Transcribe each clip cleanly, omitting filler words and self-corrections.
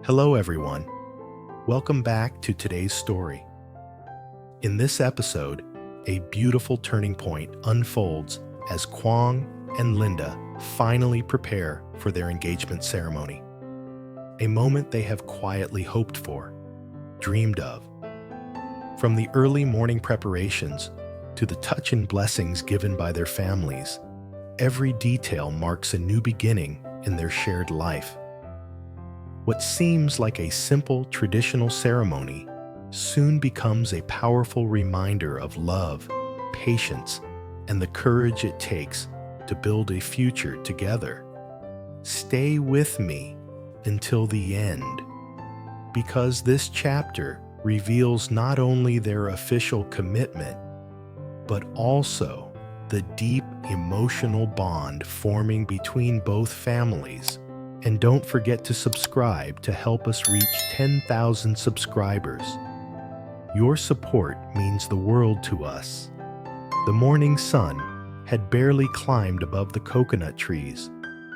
Hello, everyone. Welcome back to today's story. In this episode, a beautiful turning point unfolds as Quang and Linda finally prepare for their engagement ceremony. A moment they have quietly hoped for, dreamed of. From the early morning preparations to the touch and blessings given by their families, every detail marks a new beginning in their shared life. What seems like a simple traditional ceremony soon becomes a powerful reminder of love, patience, and the courage it takes to build a future together. Stay with me until the end, because this chapter reveals not only their official commitment, but also the deep emotional bond forming between both families. And don't forget to subscribe to help us reach 10,000 subscribers. Your support means the world to us. The morning sun had barely climbed above the coconut trees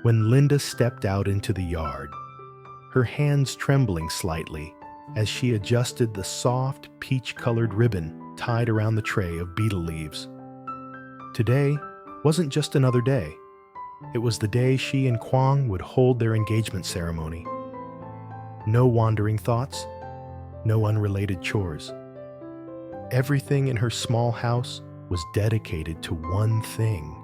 when Linda stepped out into the yard, her hands trembling slightly as she adjusted the soft, peach-colored ribbon tied around the tray of betel leaves. Today wasn't just another day. It was the day she and Quang would hold their engagement ceremony. No wandering thoughts, no unrelated chores. Everything in her small house was dedicated to one thing: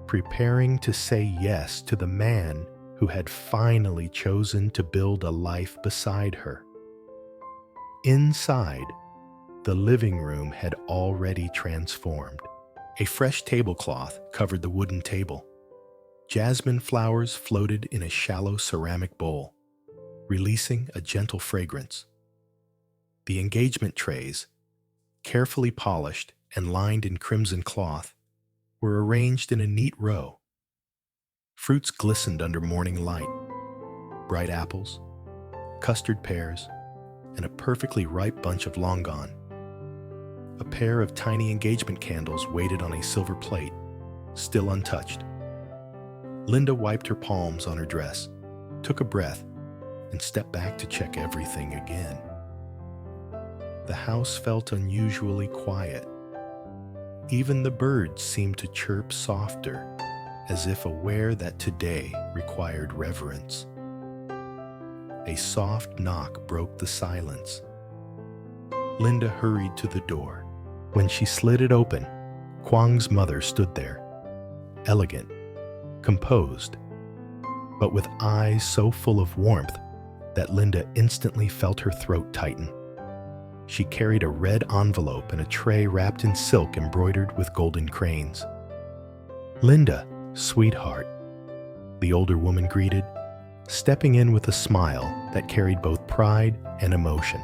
preparing to say yes to the man who had finally chosen to build a life beside her. Inside, the living room had already transformed. A fresh tablecloth covered the wooden table. Jasmine flowers floated in a shallow ceramic bowl, releasing a gentle fragrance. The engagement trays, carefully polished and lined in crimson cloth, were arranged in a neat row. Fruits glistened under morning light: bright apples, custard pears, and a perfectly ripe bunch of longan. A pair of tiny engagement candles waited on a silver plate, still untouched. Linda wiped her palms on her dress, took a breath, and stepped back to check everything again. The house felt unusually quiet. Even the birds seemed to chirp softer, as if aware that today required reverence. A soft knock broke the silence. Linda hurried to the door. When she slid it open, Quang's mother stood there, elegant, composed, but with eyes so full of warmth that Linda instantly felt her throat tighten. She carried a red envelope and a tray wrapped in silk embroidered with golden cranes. "Linda, sweetheart," the older woman greeted, stepping in with a smile that carried both pride and emotion.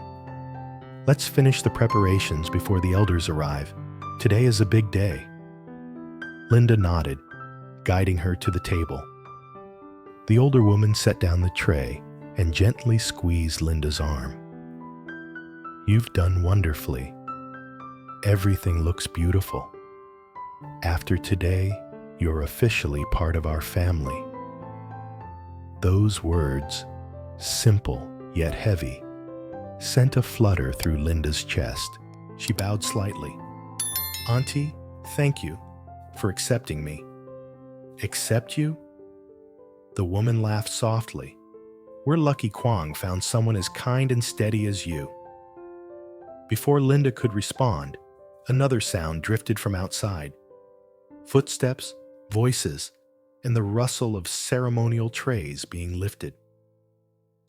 "Let's finish the preparations before the elders arrive. Today is a big day." Linda nodded, guiding her to the table. The older woman set down the tray and gently squeezed Linda's arm. "You've done wonderfully. Everything looks beautiful. After today, you're officially part of our family." Those words, simple yet heavy, sent a flutter through Linda's chest. She bowed slightly. "Auntie, thank you for accepting me." "Accept you?" The woman laughed softly. "We're lucky Quang found someone as kind and steady as you." Before Linda could respond, another sound drifted from outside. Footsteps, voices, and the rustle of ceremonial trays being lifted.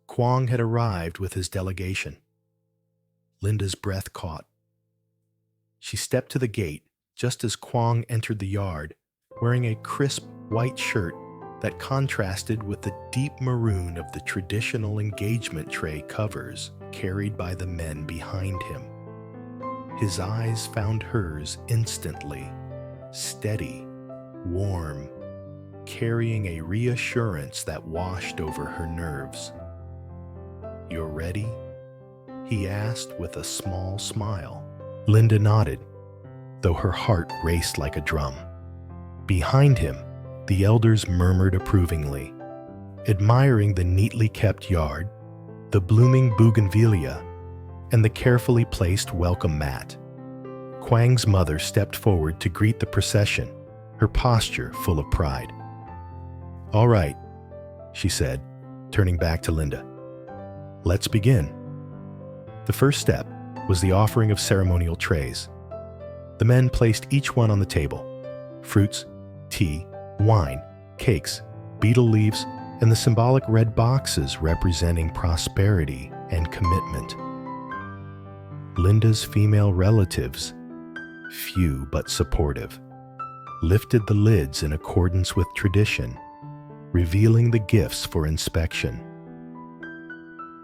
Quang had arrived with his delegation. Linda's breath caught. She stepped to the gate just as Quang entered the yard, wearing a crisp white shirt that contrasted with the deep maroon of the traditional engagement tray covers carried by the men behind him. His eyes found hers instantly, steady, warm, carrying a reassurance that washed over her nerves. "You're ready?" he asked with a small smile. Linda nodded, though her heart raced like a drum. Behind him, the elders murmured approvingly, admiring the neatly kept yard, the blooming bougainvillea, and the carefully placed welcome mat. Quang's mother stepped forward to greet the procession, her posture full of pride. "All right," she said, turning back to Linda. "Let's begin." The first step was the offering of ceremonial trays. The men placed each one on the table: fruits, tea, wine, cakes, betel leaves, and the symbolic red boxes representing prosperity and commitment. Linda's female relatives, few but supportive, lifted the lids in accordance with tradition, revealing the gifts for inspection.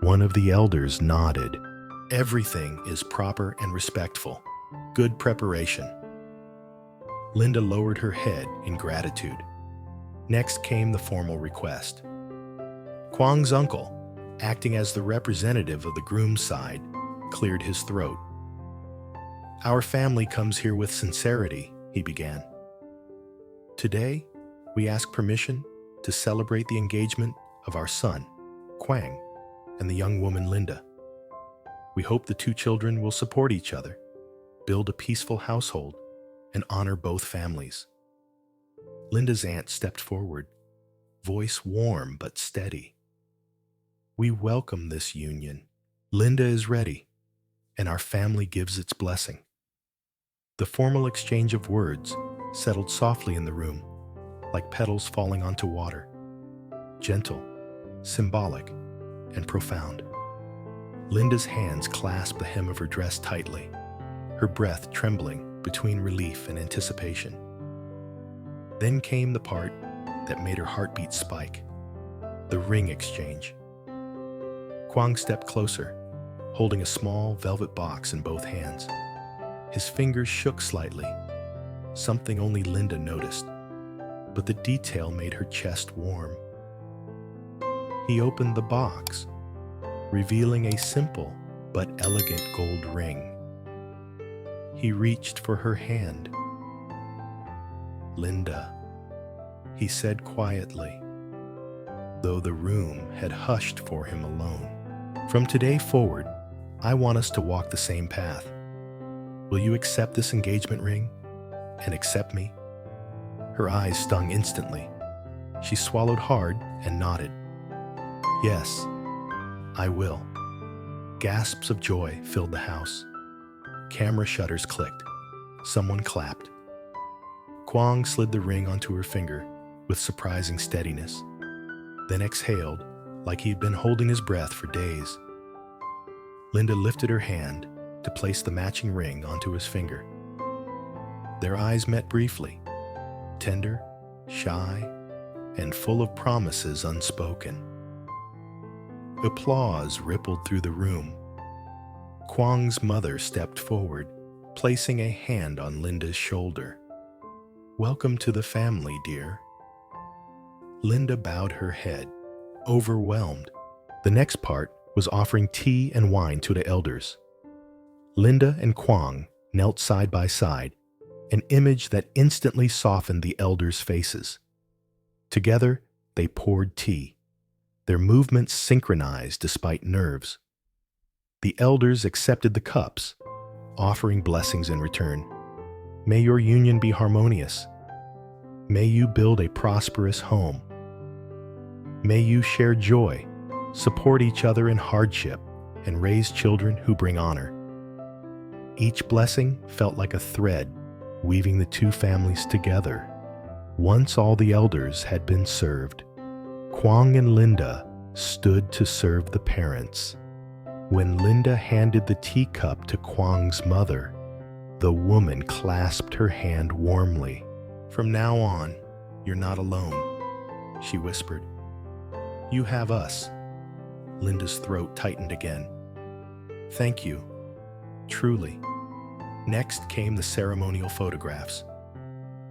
One of the elders nodded. "Everything is proper and respectful. Good preparation." Linda lowered her head in gratitude. Next came the formal request. Quang's uncle, acting as the representative of the groom's side, cleared his throat. "Our family comes here with sincerity," he began. "Today, we ask permission to celebrate the engagement of our son, Quang, and the young woman Linda. We hope the two children will support each other, build a peaceful household, and honor both families." Linda's aunt stepped forward, voice warm but steady. "We welcome this union. Linda is ready, and our family gives its blessing." The formal exchange of words settled softly in the room, like petals falling onto water, gentle, symbolic, and profound. Linda's hands clasped the hem of her dress tightly, her breath trembling between relief and anticipation. Then came the part that made her heartbeat spike: the ring exchange. Quang stepped closer, holding a small velvet box in both hands. His fingers shook slightly, something only Linda noticed, but the detail made her chest warm. He opened the box, revealing a simple but elegant gold ring. He reached for her hand. "Linda," he said quietly, though the room had hushed for him alone. "From today forward, I want us to walk the same path. Will you accept this engagement ring and accept me?" Her eyes stung instantly. She swallowed hard and nodded. "Yes, I will." Gasps of joy filled the house. Camera shutters clicked. Someone clapped. Quang slid the ring onto her finger with surprising steadiness, then exhaled like he had been holding his breath for days. Linda lifted her hand to place the matching ring onto his finger. Their eyes met briefly, tender, shy, and full of promises unspoken. Applause rippled through the room. Quang's mother stepped forward, placing a hand on Linda's shoulder. "Welcome to the family, dear." Linda bowed her head, overwhelmed. The next part was offering tea and wine to the elders. Linda and Quang knelt side by side, an image that instantly softened the elders' faces. Together, they poured tea, their movements synchronized despite nerves. The elders accepted the cups, offering blessings in return. "May your union be harmonious. May you build a prosperous home. May you share joy, support each other in hardship, and raise children who bring honor." Each blessing felt like a thread weaving the two families together. Once all the elders had been served, Quang and Linda stood to serve the parents. When Linda handed the teacup to Quang's mother, the woman clasped her hand warmly. "From now on, you're not alone," she whispered. "You have us." Linda's throat tightened again. "Thank you, truly." Next came the ceremonial photographs.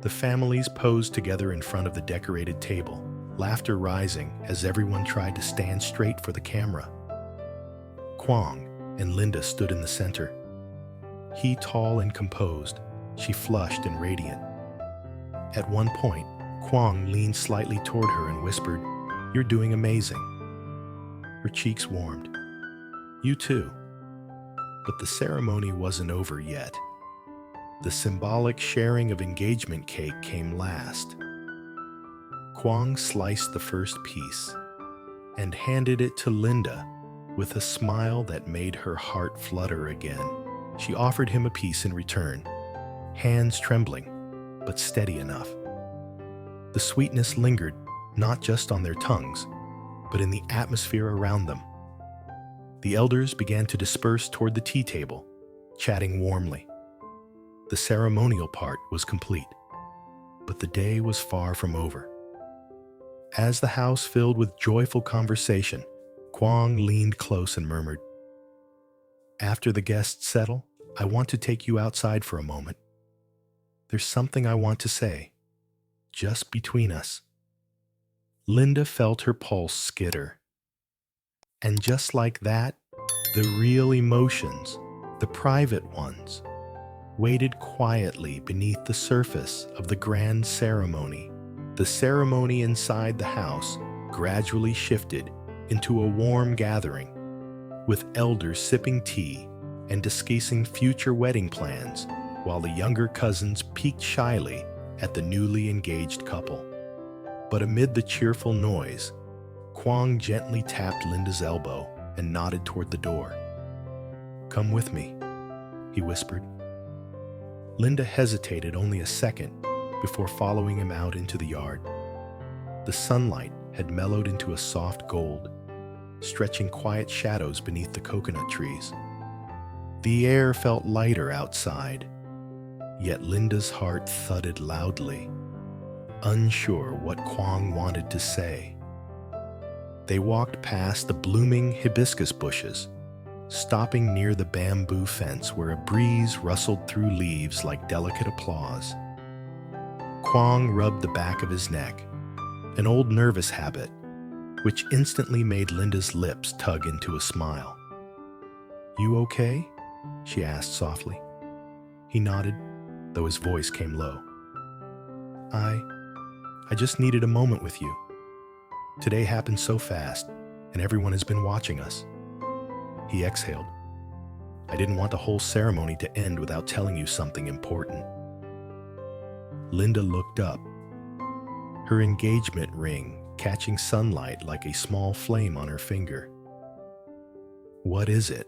The families posed together in front of the decorated table, laughter rising as everyone tried to stand straight for the camera. Quang and Linda stood in the center. He tall and composed, she flushed and radiant. At one point, Quang leaned slightly toward her and whispered, "You're doing amazing." Her cheeks warmed, You too. But the ceremony wasn't over yet. The symbolic sharing of engagement cake came last. Quang sliced the first piece and handed it to Linda with a smile that made her heart flutter again. She offered him a piece in return, hands trembling, but steady enough. The sweetness lingered not just on their tongues, but in the atmosphere around them. The elders began to disperse toward the tea table, chatting warmly. The ceremonial part was complete, but the day was far from over. As the house filled with joyful conversation, Quang leaned close and murmured, "After the guests settle, I want to take you outside for a moment. There's something I want to say, just between us." Linda felt her pulse skitter. And just like that, the real emotions, the private ones, waited quietly beneath the surface of the grand ceremony. The ceremony inside the house gradually shifted into a warm gathering, with elders sipping tea and discussing future wedding plans, while the younger cousins peeked shyly at the newly engaged couple. But amid the cheerful noise, Quang gently tapped Linda's elbow and nodded toward the door. "Come with me," he whispered. Linda hesitated only a second before following him out into the yard. The sunlight had mellowed into a soft gold, stretching quiet shadows beneath the coconut trees. The air felt lighter outside, yet Linda's heart thudded loudly, unsure what Quang wanted to say. They walked past the blooming hibiscus bushes, stopping near the bamboo fence where a breeze rustled through leaves like delicate applause. Quang rubbed the back of his neck, an old nervous habit, which instantly made Linda's lips tug into a smile. "You okay?" she asked softly. He nodded, though his voice came low. I just needed a moment with you. Today happened so fast, and everyone has been watching us." He exhaled. "I didn't want the whole ceremony to end without telling you something important." Linda looked up, her engagement ring catching sunlight like a small flame on her finger. "What is it?"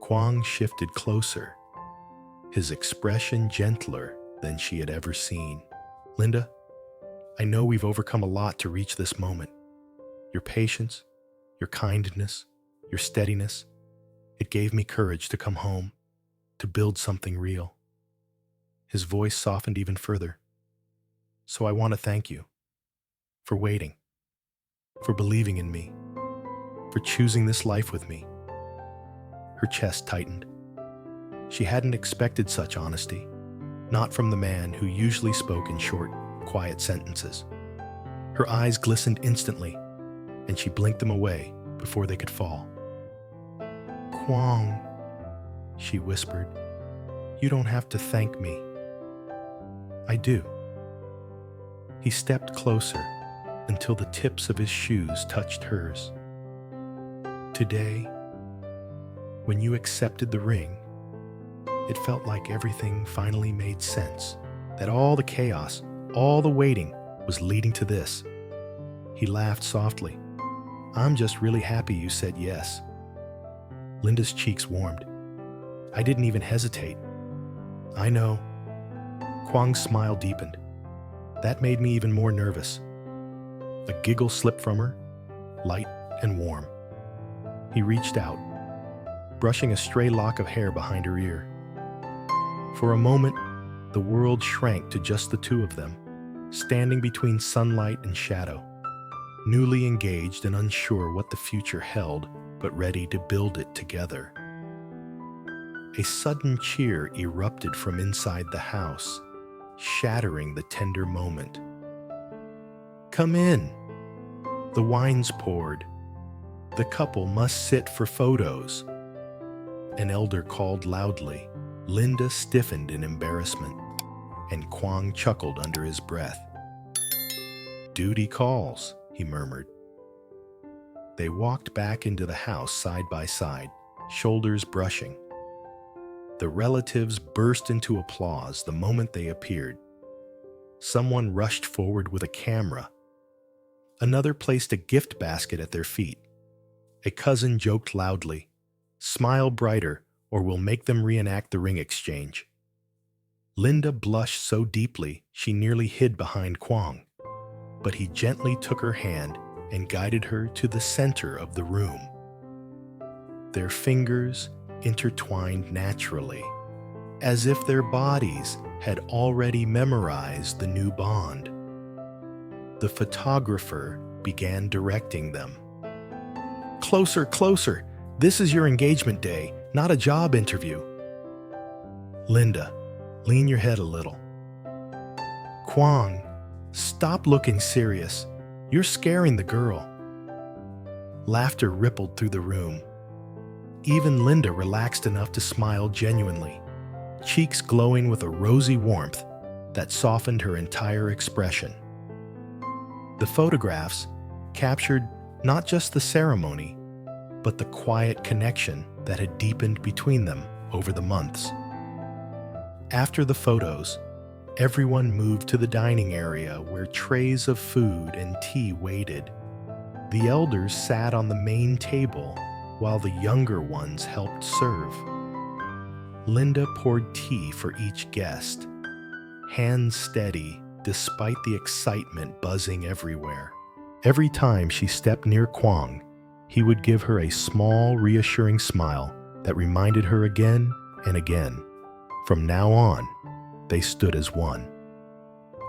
Quang shifted closer, his expression gentler than she had ever seen. "Linda, I know we've overcome a lot to reach this moment. Your patience, your kindness, your steadiness, it gave me courage to come home, to build something real." His voice softened even further. "So I want to thank you for waiting, for believing in me, for choosing this life with me." Her chest tightened. She hadn't expected such honesty, not from the man who usually spoke in short, quiet sentences. Her eyes glistened instantly, and she blinked them away before they could fall. "Quang," she whispered, "you don't have to thank me." "I do." He stepped closer until the tips of his shoes touched hers. "Today, when you accepted the ring, it felt like everything finally made sense, that all the chaos, all the waiting was leading to this." He laughed softly. "I'm just really happy you said yes." Linda's cheeks warmed. "I didn't even hesitate." "I know." Quang's smile deepened. That made me even more nervous. A giggle slipped from her, light and warm. He reached out, brushing a stray lock of hair behind her ear. For a moment, the world shrank to just the two of them, standing between sunlight and shadow, newly engaged and unsure what the future held, but ready to build it together. A sudden cheer erupted from inside the house, shattering the tender moment. "Come in." The wines poured. "The couple must sit for photos." An elder called loudly. Linda stiffened in embarrassment, and Quang chuckled under his breath. "Duty calls," he murmured. They walked back into the house side by side, shoulders brushing. The relatives burst into applause the moment they appeared. Someone rushed forward with a camera. Another placed a gift basket at their feet. A cousin joked loudly, "Smile brighter, or we'll make them reenact the ring exchange." Linda blushed so deeply she nearly hid behind Quang, but he gently took her hand and guided her to the center of the room. Their fingers intertwined naturally, as if their bodies had already memorized the new bond. The photographer began directing them. "Closer, closer! This is your engagement day, not a job interview." "Linda, lean your head a little." "Quang, stop looking serious. You're scaring the girl." Laughter rippled through the room. Even Linda relaxed enough to smile genuinely, cheeks glowing with a rosy warmth that softened her entire expression. The photographs captured not just the ceremony, but the quiet connection that had deepened between them over the months. After the photos, everyone moved to the dining area where trays of food and tea waited. The elders sat on the main table while the younger ones helped serve. Linda poured tea for each guest, hands steady despite the excitement buzzing everywhere. Every time she stepped near Quang, he would give her a small, reassuring smile that reminded her again and again. From now on, they stood as one.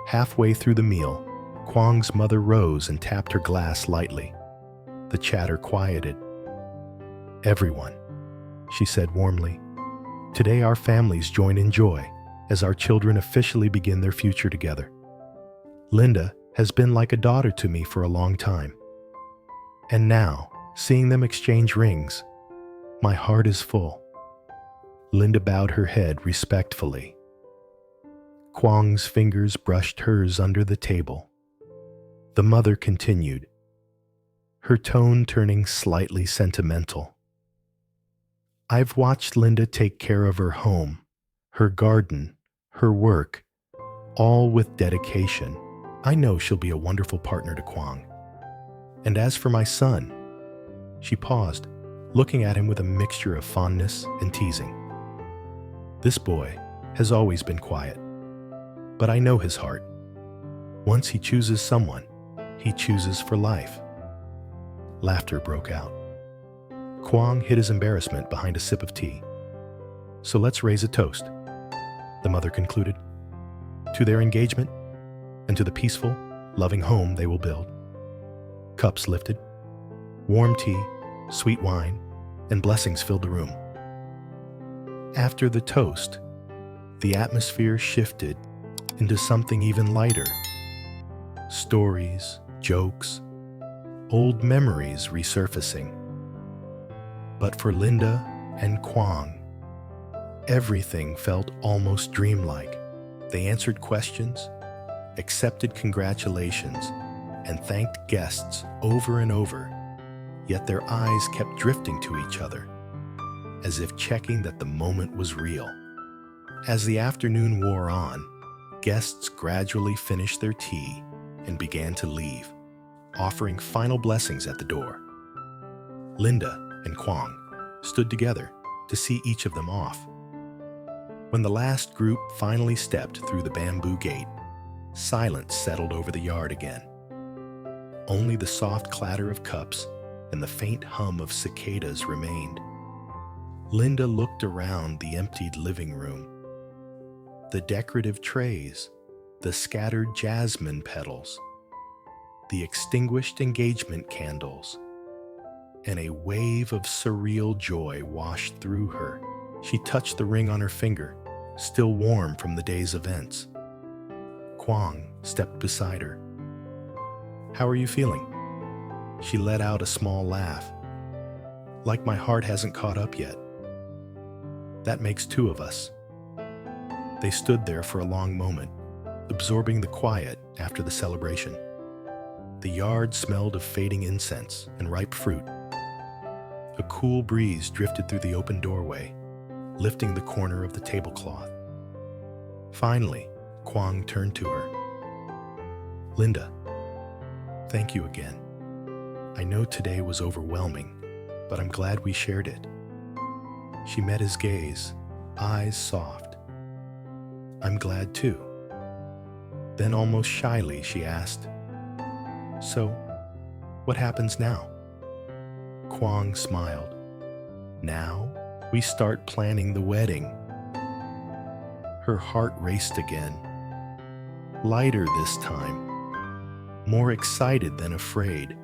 Halfway through the meal, Quang's mother rose and tapped her glass lightly. The chatter quieted. "Everyone," she said warmly, "today our families join in joy as our children officially begin their future together. Linda has been like a daughter to me for a long time. And now, seeing them exchange rings, my heart is full." Linda bowed her head respectfully. Quang's fingers brushed hers under the table. The mother continued, her tone turning slightly sentimental. "I've watched Linda take care of her home, her garden, her work, all with dedication. I know she'll be a wonderful partner to Quang. And as for my son," she paused, looking at him with a mixture of fondness and teasing. "This boy has always been quiet, but I know his heart. Once he chooses someone, he chooses for life." Laughter broke out. Quang hid his embarrassment behind a sip of tea. "So let's raise a toast," the mother concluded, "to their engagement and to the peaceful, loving home they will build." Cups lifted. Warm tea, sweet wine, and blessings filled the room. After the toast, the atmosphere shifted into something even lighter. Stories, jokes, old memories resurfacing. But for Linda and Quang, everything felt almost dreamlike. They answered questions, accepted congratulations, and thanked guests over and over, yet their eyes kept drifting to each other, as if checking that the moment was real. As the afternoon wore on, guests gradually finished their tea and began to leave, offering final blessings at the door. Linda and Quang stood together to see each of them off. When the last group finally stepped through the bamboo gate, silence settled over the yard again. Only the soft clatter of cups and the faint hum of cicadas remained. Linda looked around the emptied living room. The decorative trays, the scattered jasmine petals, the extinguished engagement candles, and a wave of surreal joy washed through her. She touched the ring on her finger, still warm from the day's events. Quang stepped beside her. "How are you feeling?" She let out a small laugh. "Like my heart hasn't caught up yet." "That makes two of us." They stood there for a long moment, absorbing the quiet after the celebration. The yard smelled of fading incense and ripe fruit. A cool breeze drifted through the open doorway, lifting the corner of the tablecloth. Finally, Quang turned to her. "Linda, thank you again. I know today was overwhelming, but I'm glad we shared it." She met his gaze, eyes soft. "I'm glad too." Then almost shyly she asked, "So, what happens now?" Quang smiled. "Now, we start planning the wedding." Her heart raced again. Lighter this time, more excited than afraid.